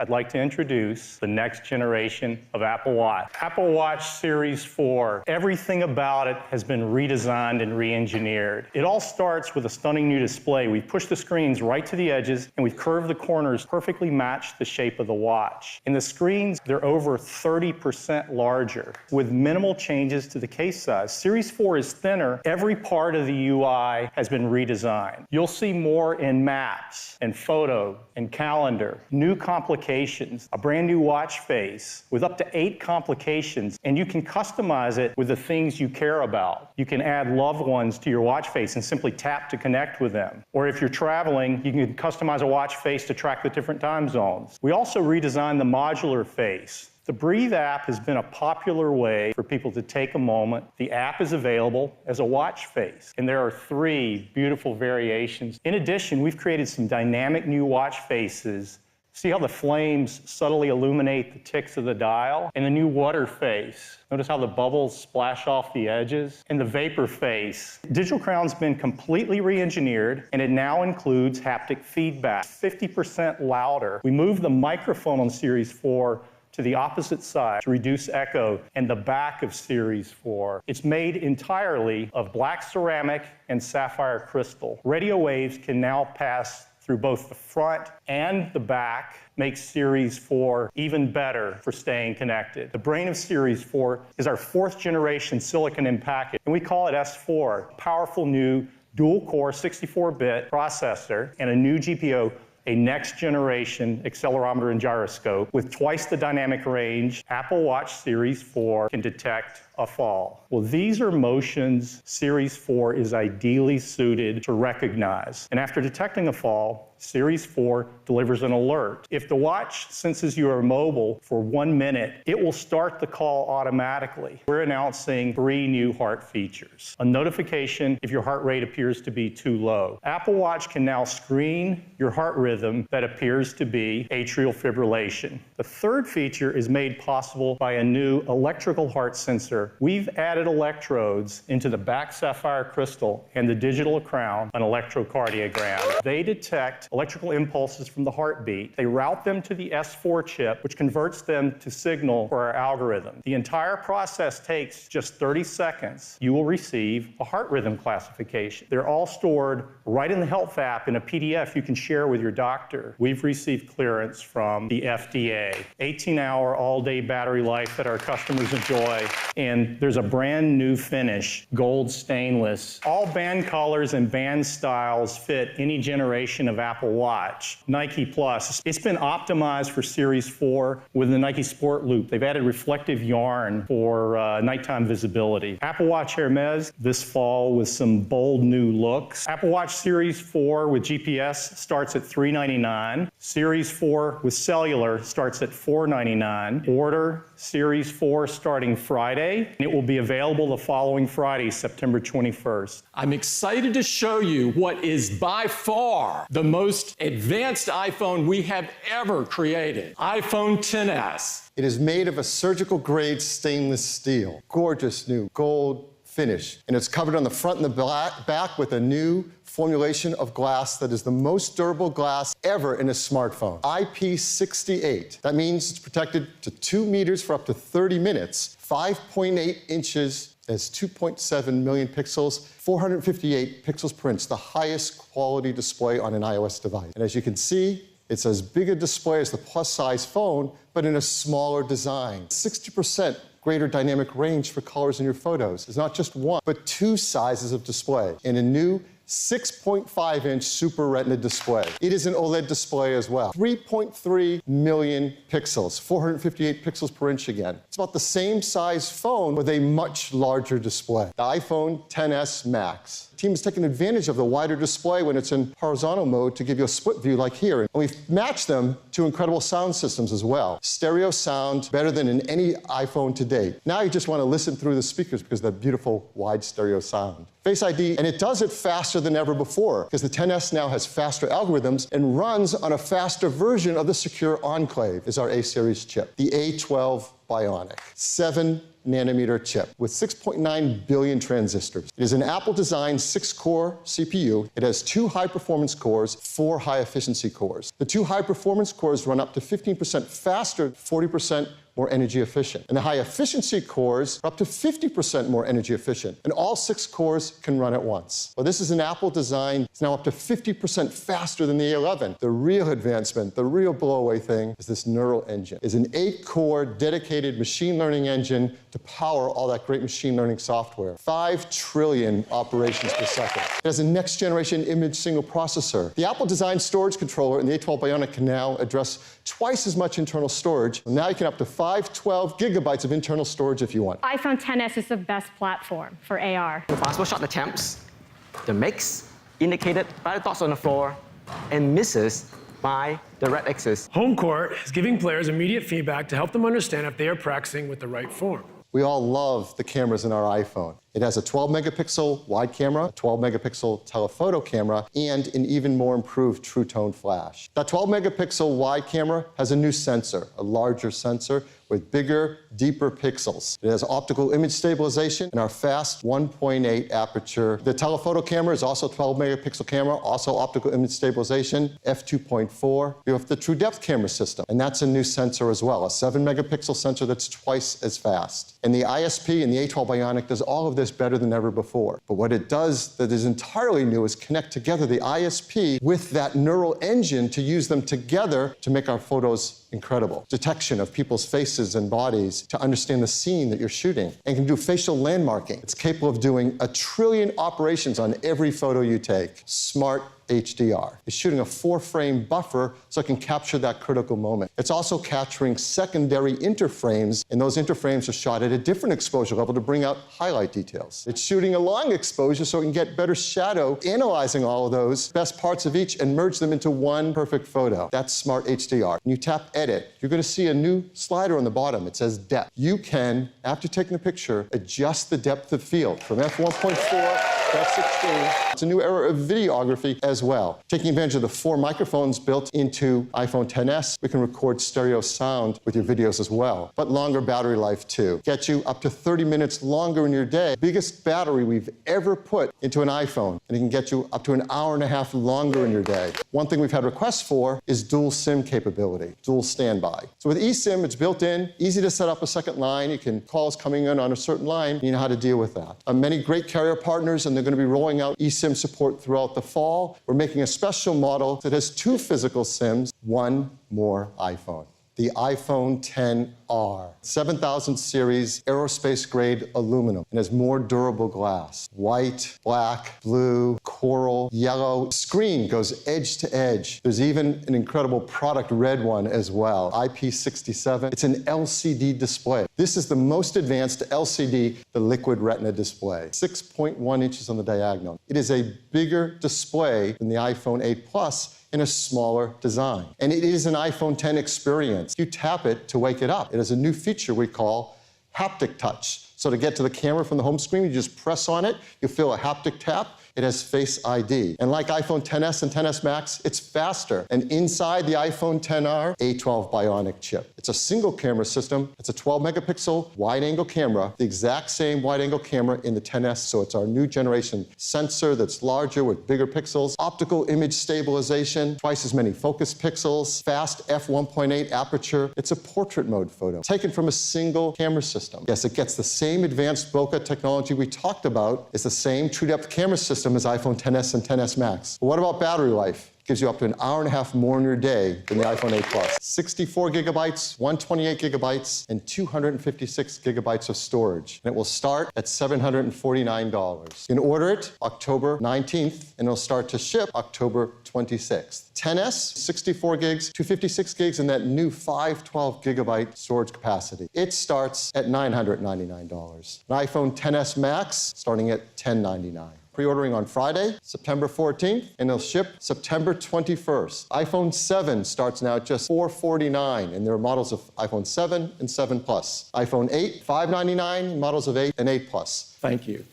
I'd like to introduce the next generation of Apple Watch. Apple Watch Series 4. Everything about it has been redesigned and re-engineered. It all starts with a stunning new display. We've pushed the screens right to the edges, and we've curved the corners perfectly match the shape of the watch. In the screens, they're over 30% larger, with minimal changes to the case size. Series 4 is thinner. Every part of the UI has been redesigned. You'll see more in Maps and Photo and Calendar, new complications, a brand new watch face with up to 8 complications, and you can customize it with the things you care about. You can add loved ones to your watch face and simply tap to connect with them. Or if you're traveling, you can customize a watch face to track the different time zones. We also redesigned the modular face. The Breathe app has been a popular way for people to take a moment. The app is available as a watch face, and there are 3 beautiful variations. In addition, we've created some dynamic new watch faces. See how the flames subtly illuminate the ticks of the dial? And the new water face. Notice how the bubbles splash off the edges? And the vapor face. Digital Crown's been completely re-engineered, and it now includes haptic feedback, 50% louder. We moved the microphone on Series 4 to the opposite side to reduce echo, and the back of Series 4. It's made entirely of black ceramic and sapphire crystal. Radio waves can now pass through both the front and the back, makes Series 4 even better for staying connected. The brain of Series 4 is our 4th generation silicon in package, and we call it S4. Powerful new dual-core 64-bit processor and a new GPU, a next-generation accelerometer and gyroscope with twice the dynamic range. Apple Watch Series 4 can detect a fall. Well, these are motions Series 4 is ideally suited to recognize. And after detecting a fall, Series 4 delivers an alert. If the watch senses you are mobile for 1 minute, it will start the call automatically. We're announcing 3 new heart features. A notification if your heart rate appears to be too low. Apple Watch can now screen your heart rhythm that appears to be atrial fibrillation. The 3rd feature is made possible by a new electrical heart sensor. We've added electrodes into the back sapphire crystal and the digital crown, an electrocardiogram. They detect electrical impulses from the heartbeat. They route them to the S4 chip, which converts them to signal for our algorithm. The entire process takes just 30 seconds. You will receive a heart rhythm classification. They're all stored right in the Health app in a PDF you can share with your doctor. We've received clearance from the FDA. 18-hour all-day battery life that our customers enjoy. And there's a brand new finish, gold stainless. All band colors and band styles fit any generation of Apple Watch. Nike Plus, it's been optimized for Series 4 with the Nike Sport Loop. They've added reflective yarn for nighttime visibility. Apple Watch Hermes this fall with some bold new looks. Apple Watch Series 4 with GPS starts at $399. Series 4 with cellular starts at $499. Order Series 4 starting Friday. It will be available the following Friday, September 21st. I'm excited to show you what is by far the most advanced iPhone we have ever created, iPhone XS. It is made of a surgical-grade stainless steel, gorgeous new gold finish, and it's covered on the front and the back with a new formulation of glass that is the most durable glass ever in a smartphone. IP68. That means it's protected to 2 meters for up to 30 minutes, 5.8 inches, has 2.7 million pixels, 458 pixels per inch, the highest quality display on an iOS device. And as you can see, it's as big a display as the plus-size phone, but in a smaller design. 60% greater dynamic range for colors in your photos. It's not just one, but 2 sizes of display in a new 6.5-inch Super Retina display. It is an OLED display as well. 3.3 million pixels, 458 pixels per inch again. It's about the same size phone with a much larger display. The iPhone XS Max. The team has taken advantage of the wider display when it's in horizontal mode to give you a split view like here. And we've matched them to incredible sound systems as well. Stereo sound better than in any iPhone to date. Now you just want to listen through the speakers because of that beautiful wide stereo sound. Face ID, and it does it faster than ever before because the XS now has faster algorithms and runs on a faster version of the Secure Enclave, is our A-series chip. The A12 Bionic, 7-nanometer chip with 6.9 billion transistors. It is an Apple-designed 6-core CPU. It has 2 high-performance cores, 4 high-efficiency cores. The 2 high-performance cores run up to 15% faster, 40% more energy efficient. And the high-efficiency cores are up to 50% more energy efficient. And all 6 cores can run at once. Well, this is an Apple design. It's now up to 50% faster than the A11. The real advancement, the real blow-away thing is this neural engine. It's an 8-core dedicated machine learning engine to power all that great machine learning software. 5 trillion operations per second. It has a next-generation image signal processor. The Apple-designed storage controller in the A12 Bionic can now address twice as much internal storage. Now you can up to 512 gigabytes of internal storage if you want. iPhone XS is the best platform for AR. Fastball shot attempts, the makes indicated by the dots on the floor, and misses by the red X's. Home court is giving players immediate feedback to help them understand if they are practicing with the right form. We all love the cameras in our iPhone. It has a 12-megapixel wide camera, a 12-megapixel telephoto camera, and an even more improved True Tone flash. That 12-megapixel wide camera has a new sensor, a larger sensor with bigger, deeper pixels. It has optical image stabilization and our fast 1.8 aperture. The telephoto camera is also a 12-megapixel camera, also optical image stabilization, f2.4. We have the True Depth camera system, and that's a new sensor as well, a 7-megapixel sensor that's twice as fast. And the ISP and the A12 Bionic does all of this better than ever before. But what it does that is entirely new is connect together the ISP with that neural engine to use them together to make our photos incredible. Detection of people's faces and bodies to understand the scene that you're shooting, and can do facial landmarking. It's capable of doing 1 trillion operations on every photo you take. Smart HDR. It's shooting a 4-frame buffer so it can capture that critical moment. It's also capturing secondary interframes, and those interframes are shot at a different exposure level to bring out highlight details. It's shooting a long exposure so it can get better shadow, analyzing all of those best parts of each and merge them into one perfect photo. That's Smart HDR. When you tap Edit, you're going to see a new slider on the bottom. It says Depth. You can, after taking the picture, adjust the depth of field from f1.4 F16. It's a new era of videography as well. Taking advantage of the 4 microphones built into iPhone XS, we can record stereo sound with your videos as well, but longer battery life too. Get you up to 30 minutes longer in your day. Biggest battery we've ever put into an iPhone, and it can get you up to 1.5 hours longer in your day. One thing we've had requests for is dual SIM capability, dual standby. So with eSIM, it's built in, easy to set up a second line. You can calls coming in on a certain line, you know how to deal with that. Many great carrier partners, and they're going to be rolling out eSIM support throughout the fall. We're making a special model that has 2 physical SIMs, 1 more iPhone. The iPhone XR, 7000 series aerospace-grade aluminum, and has more durable glass. White, black, blue, coral, yellow. Screen goes edge to edge. There's even an incredible product red one as well, IP67. It's an LCD display. This is the most advanced LCD, the liquid retina display. 6.1 inches on the diagonal. It is a bigger display than the iPhone 8 Plus, in a smaller design. And it is an iPhone X experience. You tap it to wake it up. It has a new feature we call haptic touch. So to get to the camera from the home screen, you just press on it, you feel a haptic tap. It has Face ID. And like iPhone XS and XS Max, it's faster. And inside the iPhone XR, A12 Bionic chip. It's a single camera system. It's a 12-megapixel wide-angle camera, the exact same wide-angle camera in the XS, so it's our new generation sensor that's larger with bigger pixels, optical image stabilization, twice as many focus pixels, fast f1.8 aperture. It's a portrait mode photo, taken from a single camera system. Yes, it gets the same advanced bokeh technology we talked about. It's the same True Depth camera system as iPhone XS and XS Max. But what about battery life? It gives you up to 1.5 hours more in your day than the iPhone 8 Plus. 64 gigabytes, 128 gigabytes, and 256 gigabytes of storage. And it will start at $749. You can order it October 19th, and it'll start to ship October 26th. XS, 64 gigs, 256 gigs, and that new 512 gigabyte storage capacity. It starts at $999. An iPhone XS Max starting at $1,099. Pre-ordering on Friday, September 14th, and it'll ship September 21st. iPhone 7 starts now at just $449, and there are models of iPhone 7 and 7 Plus. iPhone 8, $599, models of 8 and 8 Plus. Thank you.